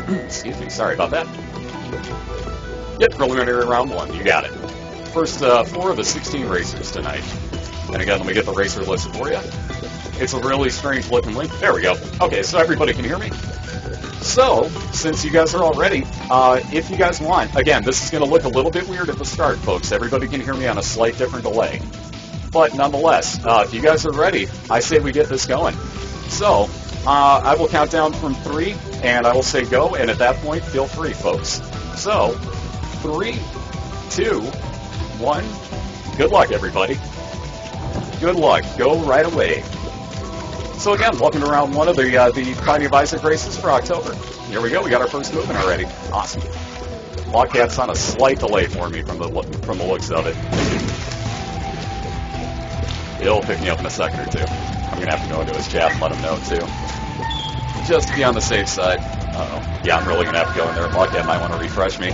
Excuse me, sorry about that. Yep, preliminary round 1, you got it. First 4 of the 16 racers tonight. And again, let me get the racer list for you. It's a really strange looking link. There we go. Okay, so everybody can hear me? So, since you guys are all ready, if you guys want, again, this is going to look a little bit weird at the start, folks. Everybody can hear me on a slight different delay. But nonetheless, if you guys are ready, I say we get this going. So, I will count down from 3, and I will say go, and at that point, feel free, folks. So, 3, 2, 1, good luck, everybody. Good luck. Go right away. So again, welcome to round 1 of the Binding of Isaac races for October. Here we go. We got our first movement already. Awesome. Logcat's on a slight delay for me from the looks of it. He'll pick me up in a second or two. I'm gonna have to go into his chat and let him know too, just to be on the safe side. Uh-oh. Yeah, I'm really gonna have to go in there. Logcat might want to refresh me.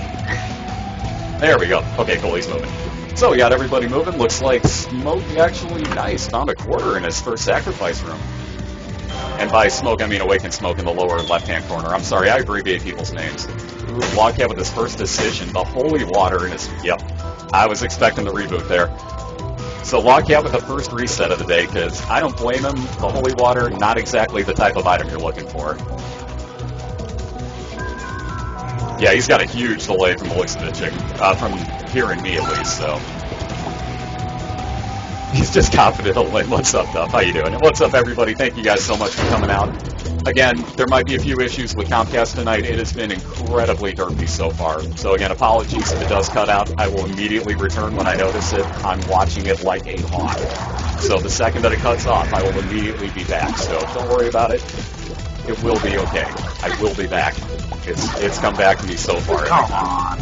There we go. Okay, cool. He's moving. So we got everybody moving. Looks like Smoke actually found a quarter in his first sacrifice room. And by Smoke, I mean Awakened Smoke in the lower left-hand corner. I'm sorry, I abbreviate people's names. Logcat with his first decision, the Holy Water in his... Yep, I was expecting the reboot there. So Logcat with the first reset of the day, because I don't blame him. The Holy Water, not exactly the type of item you're looking for. Yeah, he's got a huge delay from the looks of it, from hearing me at least, so... He's just confident. What's up, Duff? How you doing? And what's up, everybody? Thank you guys so much for coming out. Again, there might be a few issues with Comcast tonight. It has been incredibly derpy so far. So again, apologies if it does cut out. I will immediately return when I notice it. I'm watching it like a hawk. So the second that it cuts off, I will immediately be back. So don't worry about it. It will be okay. I will be back. It's come back to me so far. Come on.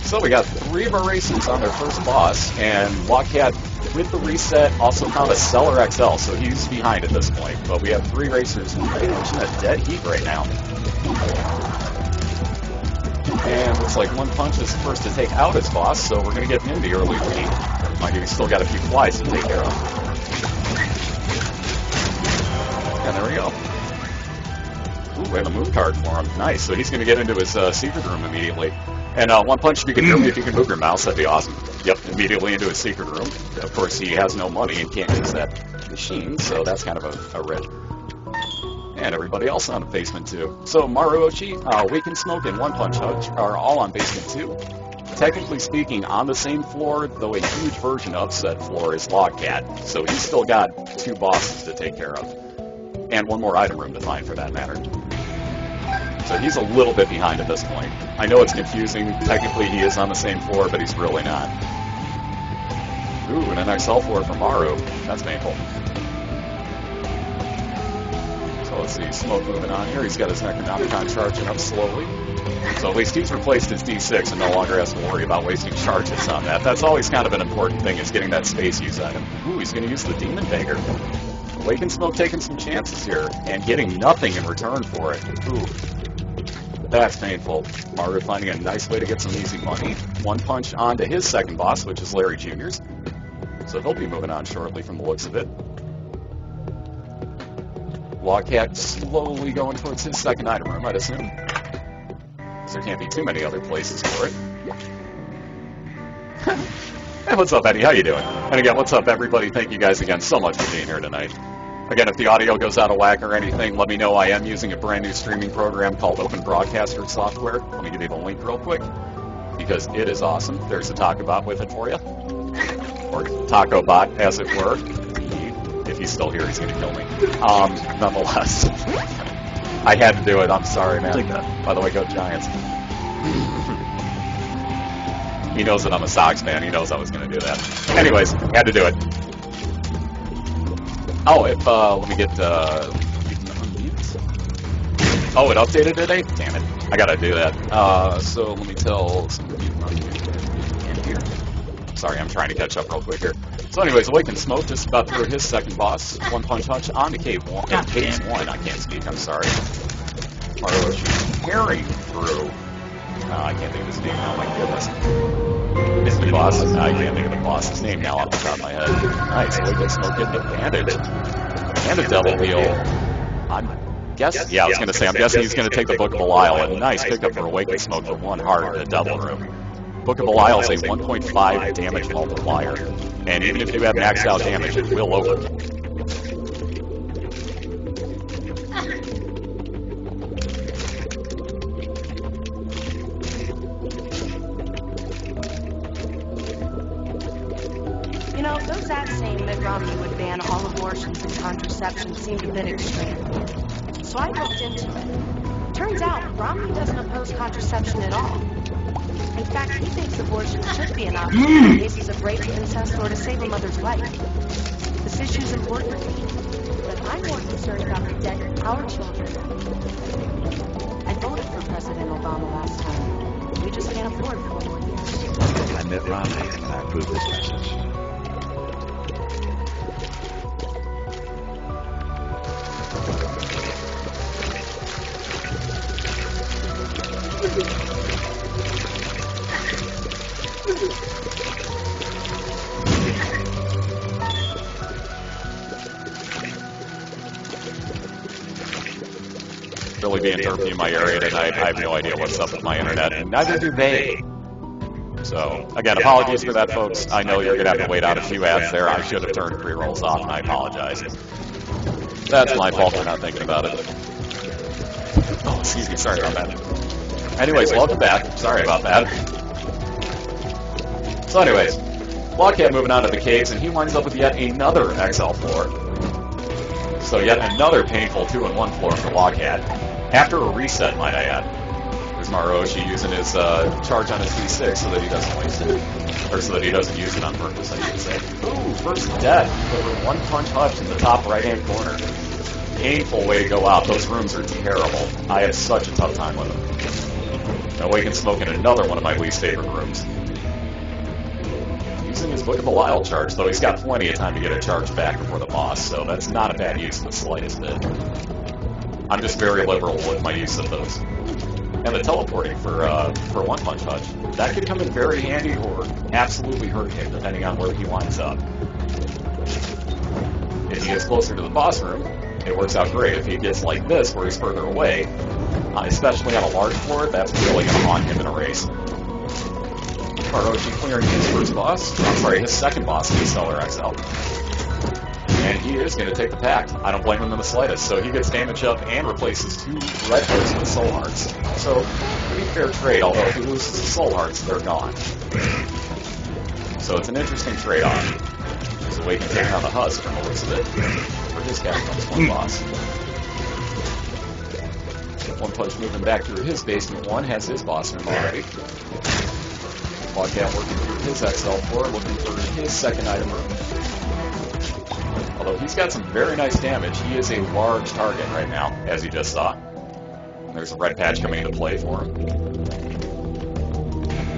So we got 3 of our racers on their first boss, and Logcat with the reset also found a Stellar XL, so he's behind at this point. But we have 3 racers pretty much in a dead heat right now. And looks like One Punch is the first to take out his boss, so we're going to get him the early lead. Mind you, he's still got a few flies to take care of. And there we go. Ooh, we have a moon card for him. Nice, so he's going to get into his secret room immediately. And One Punch, if you can hear me, if you can move your mouse, that'd be awesome. Yep, immediately into his secret room. Of course, he has no money and can't use that machine, so that's kind of a rip. And everybody else on basement 2. So Maruoshi, Awakened Smoke, and One Punch are all on basement 2. Technically speaking, on the same floor, though a huge version of said floor is Logcat, so he's still got 2 bosses to take care of. And 1 more item room to find, for that matter. So he's a little bit behind at this point. I know it's confusing. Technically, he is on the same floor, but he's really not. Ooh, and an XL floor for Maru. That's painful. So let's see, Smoke moving on here. He's got his Necronomicon charging up slowly. So at least he's replaced his D6 and no longer has to worry about wasting charges on that. That's always kind of an important thing, is getting that space use item. Ooh, he's going to use the Demon Dagger. Awakened Smoke taking some chances here, and getting nothing in return for it. Ooh. That's painful. Maru finding a nice way to get some easy money. One Punch on to his second boss, which is Larry Jr.'s. So he'll be moving on shortly from the looks of it. Logcat slowly going towards his second item room, I'd assume. Because there can't be too many other places for it. Hey, what's up, Eddie? How you doing? And again, what's up, everybody? Thank you guys again so much for being here tonight. Again, if the audio goes out of whack or anything, let me know. I am using a brand new streaming program called Open Broadcaster software. Let me give you the link real quick, because it is awesome. There's a Taco Bot with it for you. Or Taco Bot, as it were. If he's still here, he's going to kill me. Nonetheless, I had to do it. I'm sorry, man. By the way, go Giants. He knows that I'm a Sox fan. He knows I was going to do that. Anyways, had to do it. Oh, let me get, oh, it updated today? Damn it. I gotta do that. So let me tell somebody in here. Sorry, I'm trying to catch up real quick here. So anyways, Awakened Smoke just about through his second boss. One Punch on to Cave 1. Cave 1, I can't speak, I'm sorry. Maruoshi tearing through. I can't think of his name now, my goodness. Is the boss? I can't think of the boss's name now off the top of my head. Nice, Awakened Smoke getting a bandage. And a double heal. guess, yeah, I was going to say, I'm guessing he's going to take the Book of Belial. A nice pickup for Awakened Smoke for 1 heart in the double room. Book of Belial is a 1.5 damage multiplier, and even if you have maxed out damage, it will overkill. You know, those ads saying Mitt Romney would ban all abortions and contraception seemed a bit extreme. So I looked into it. Turns out, Romney doesn't oppose contraception at all. In fact, he thinks abortion should be an option in cases of rape, incest, or to save a mother's life. This issue is important to me, but I'm more concerned about protecting our children. I voted for President Obama last time. We just can't afford 4 more years. I'm Mitt Romney, and I approve this message. Really being derpy in my area tonight. I have no idea what's up with my internet, and neither do they. So, again, apologies for that, folks. I know you're going to have to wait out a few ads there. I should have turned pre-rolls off, and I apologize. That's my fault for not thinking about it. Oh, excuse me, sorry about that. Anyways, welcome back. Sorry about that. So anyways, Lockhead moving on to the caves, and he winds up with yet another XL floor. So yet another painful 2-in-1 floor for Lockhead. After a reset, might I add. There's Maruoshi using his charge on his V6 so that he doesn't waste it. Or so that he doesn't use it on purpose, I should say. Ooh, first death over 1-punch Hutch in the top right-hand corner. Painful way to go out. Those rooms are terrible. I had such a tough time with them. Awakened Smoke in another one of my least favorite rooms. Using his Book of Belial charge, though he's got plenty of time to get a charge back before the boss, so that's not a bad use in the slightest bit. I'm just very liberal with my use of those. And the teleporting for 1-punch Hutch, that could come in very handy or absolutely hurt him, depending on where he winds up. If he gets closer to the boss room, it works out great. If he gets like this, where he's further away, especially on a large floor, that's really going to haunt him in a race. Maruoshi clearing his first boss, his second boss in the Stellar XL. And he is going to take the pact. I don't blame him in the slightest. So he gets damage up and replaces 2 red hearts with soul hearts. So, pretty fair trade, although if he loses the soul hearts, they're gone. So it's an interesting trade-off. There's Awakened taking on the Husk from the looks of it. For his Catacombs 1 boss. 1-punch moving back through his basement 1 has his boss room already. Lockhead working through his XL floor, looking for his second item room. Although he's got some very nice damage, he is a large target right now, as you just saw. There's a red patch coming into play for him.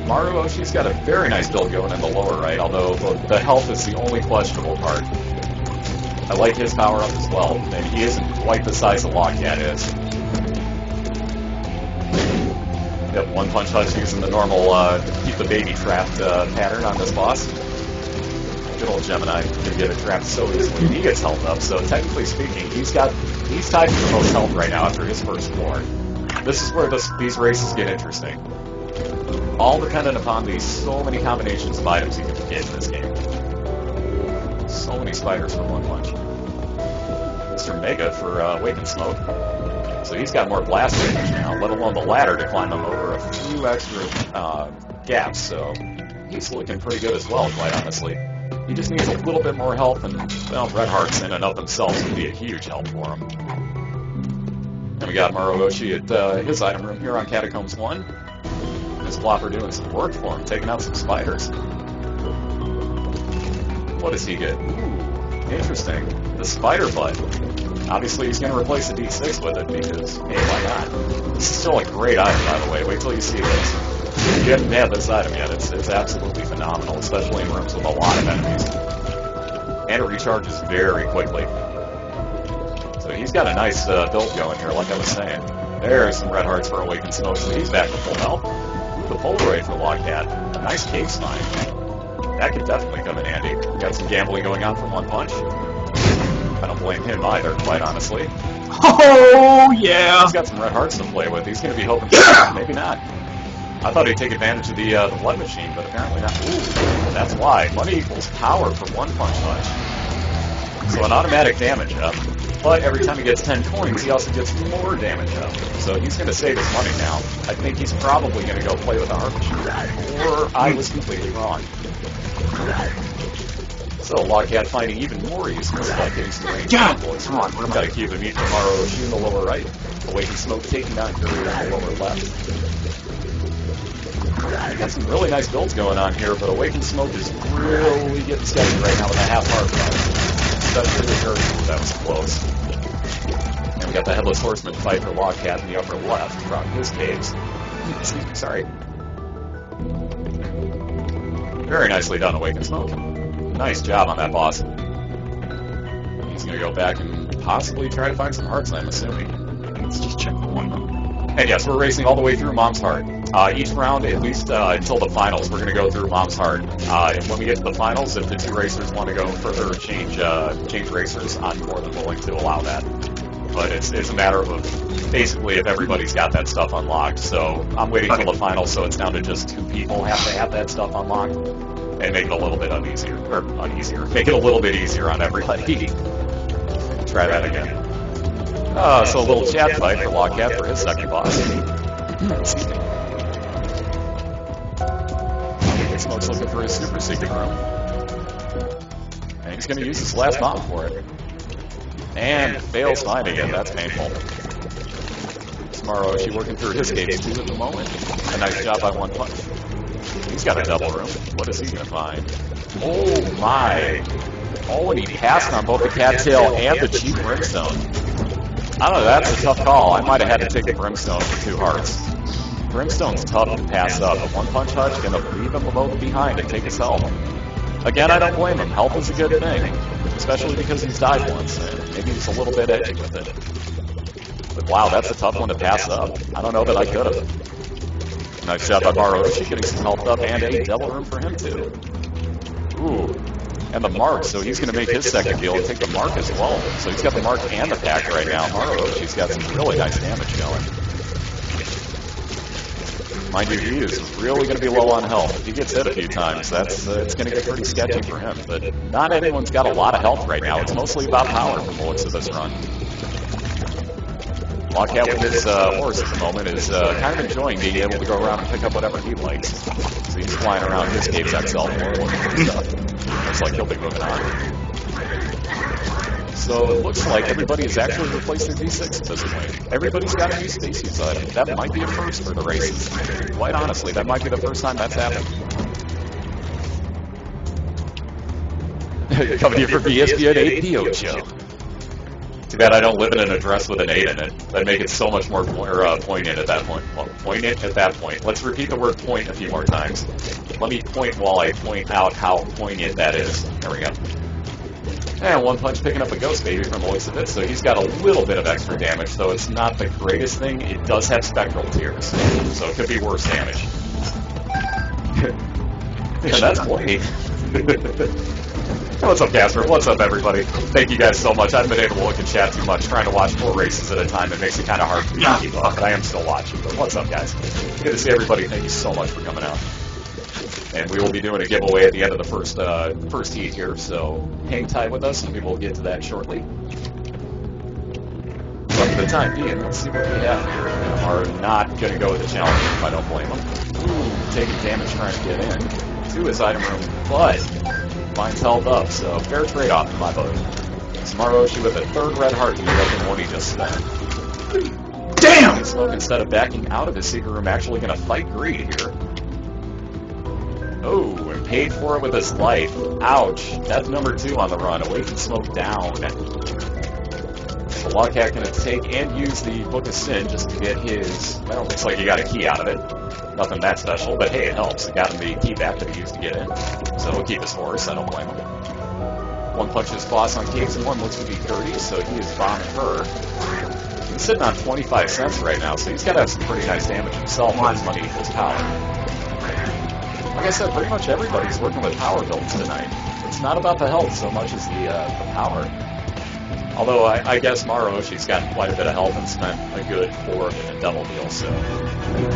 Maruoshi's got a very nice build going in the lower right, although the health is the only questionable part. I like his power up as well, and he isn't quite the size that Lockhead is. Yep, 1-punch Hutch using the normal keep the baby trapped pattern on this boss. Good old Gemini can get it trapped so easily, and he gets health up, so technically speaking, he's tied for the most health right now after his first floor. This is where these races get interesting. All dependent upon the so many combinations of items you can get in this game. So many spiders for 1-punch. Mr. Mega for Awakened Smoke. So he's got more blast damage now, let alone the ladder to climb him over a few extra gaps, so he's looking pretty good as well, quite honestly. He just needs a little bit more health, and, well, Red Hearts in and of themselves would be a huge help for him. And we got Maruoshi at his item room here on Catacombs 1. His Flopper doing some work for him, taking out some spiders. What does he get? Ooh, interesting. The Spider Butt. Obviously, he's going to replace the D6 with it because, hey, why not? This is still a great item, by the way. Wait till you see this. If you haven't had this item yet, it's absolutely phenomenal, especially in rooms with a lot of enemies. And it recharges very quickly. So he's got a nice build going here, like I was saying. There's some red hearts for Awakened Smoke, so he's back to full health. Ooh, the Polaroid for Lockhead. A nice cave spine. That could definitely come in handy. Got some gambling going on from 1-punch. I don't blame him either, quite honestly. Oh, yeah. He's got some red hearts to play with. He's going to be hoping for that. Maybe not. I thought he'd take advantage of the blood machine, but apparently not. Ooh, that's why. Money equals power for one punch punch. So an automatic damage up. But every time he gets 10 coins, he also gets more damage up. So he's going to save his money now. I think he's probably going to go play with the heart machine. Or I was completely wrong. So Logcat finding even more useless by getting some range. God, come on, what am Got a cube of meat from Orochi in the lower right. Awakened Smoke taking down Courier in the lower left. Got some really nice builds going on here, but Awakened Smoke is really getting sketchy right now with a half heart run. Especially with Courier, that was close. And we got the Headless Horseman fight for Logcat in the upper left from his caves. Excuse me, sorry. Very nicely done, Awakened Smoke. Nice job on that boss. He's going to go back and possibly try to find some hearts, I'm assuming. Let's just check the one. And yes, we're racing all the way through Mom's Heart. Each round, at least until the finals, we're going to go through Mom's Heart. And when we get to the finals, if the two racers want to go further change racers, I'm more than willing to allow that. But it's a matter of basically if everybody's got that stuff unlocked. So I'm waiting till the finals, so it's down to just 2 people have to have that stuff unlocked. And make it a little bit make it a little bit easier on everybody. Try that again. So a little chat fight for Logcat for his second boss. Excuse me. Smoke's looking for his super secret room. And he's going to use his last bomb for it. And fails finding it, that's painful. Orochi working through his caves too at the moment. A nice job by one punch. He's got a double room. What is he going to find? Oh my! Oh, and he passed on both the cattail and the cheap brimstone. I don't know, that's a tough call. I might have had to take the brimstone for 2 hearts. Brimstone's tough to pass up. A one-punch hutch going to leave him both behind and take his health. Again, I don't blame him. Health is a good thing. Especially because he's died once, and maybe he's a little bit edgy with it. But wow, that's a tough one to pass up. I don't know that I could have. Nice job by Orochi getting some health up, and a double room for him too. Ooh. And the mark, so he's going to make his second deal and take the mark as well. So he's got the mark and the pack right now. Orochi's got some really nice damage going. Mind you, he is really going to be low on health. If he gets hit a few times, it's going to get pretty sketchy for him. But not everyone's got a lot of health right now. It's mostly about power from the looks of this run. Logcat with his horse at the moment is kind of enjoying being able to go around and pick up whatever he likes. So he's flying around his Caves XL more looking for stuff. Looks like he'll be moving on. So it looks like everybody has actually replaced their D6 at this point. Everybody's got a new Stasis item. That might be a first for the races. Quite honestly, that might be the first time that's happened. Coming here for VSBN 8 Piocho. Too bad I don't live in an address with an 8 in it. That'd make it so much more poignant at that point. Well, poignant at that point. Let's repeat the word point a few more times. Let me point while I point out how poignant that is. There we go. And one punch picking up a ghost baby from the looks of it, so he's got a little bit of extra damage, though it's not the greatest thing. It does have spectral tears, so it could be worse damage. And that's plenty. What's up, Casper? What's up, everybody? Thank you guys so much. I haven't been able to look and chat too much. Trying to watch 4 races at a time, it makes it kind of hard for me to keep up, but I am still watching. But what's up, guys? Good to see everybody. Thank you so much for coming out. And we will be doing a giveaway at the end of the first heat here, so hang tight with us, and we will get to that shortly. But for the time being, let's see what we have here. Are not going to go with the challenge if I don't blame them. Ooh, taking damage trying to get in to his item room, but mine's held up, so fair trade-off in my book. Orochi with a 3rd red heart used up in what he just spent. Damn! Smoke, instead of backing out of his secret room, actually going to fight Greed here. Oh, and paid for it with his life. Ouch. Death number 2 on the run. Awakened Smoke down. The Logcat going to take and use the Book of Sin just to get his... Well, looks like he got a key out of it. Nothing that special, but hey, it helps. It got him the key back that he used to get in. So he'll keep his horse. I don't blame him. One punches boss on Caves, and one looks to be 30, so he is bombing her. He's sitting on 25 cents right now, so he's got to have some pretty nice damage himself when his money equals power. Like I said, pretty much everybody's working with power builds tonight. It's not about the health so much as the power. Although I guess Maro, she's got quite a bit of health and spent a good 4 in a double heal, so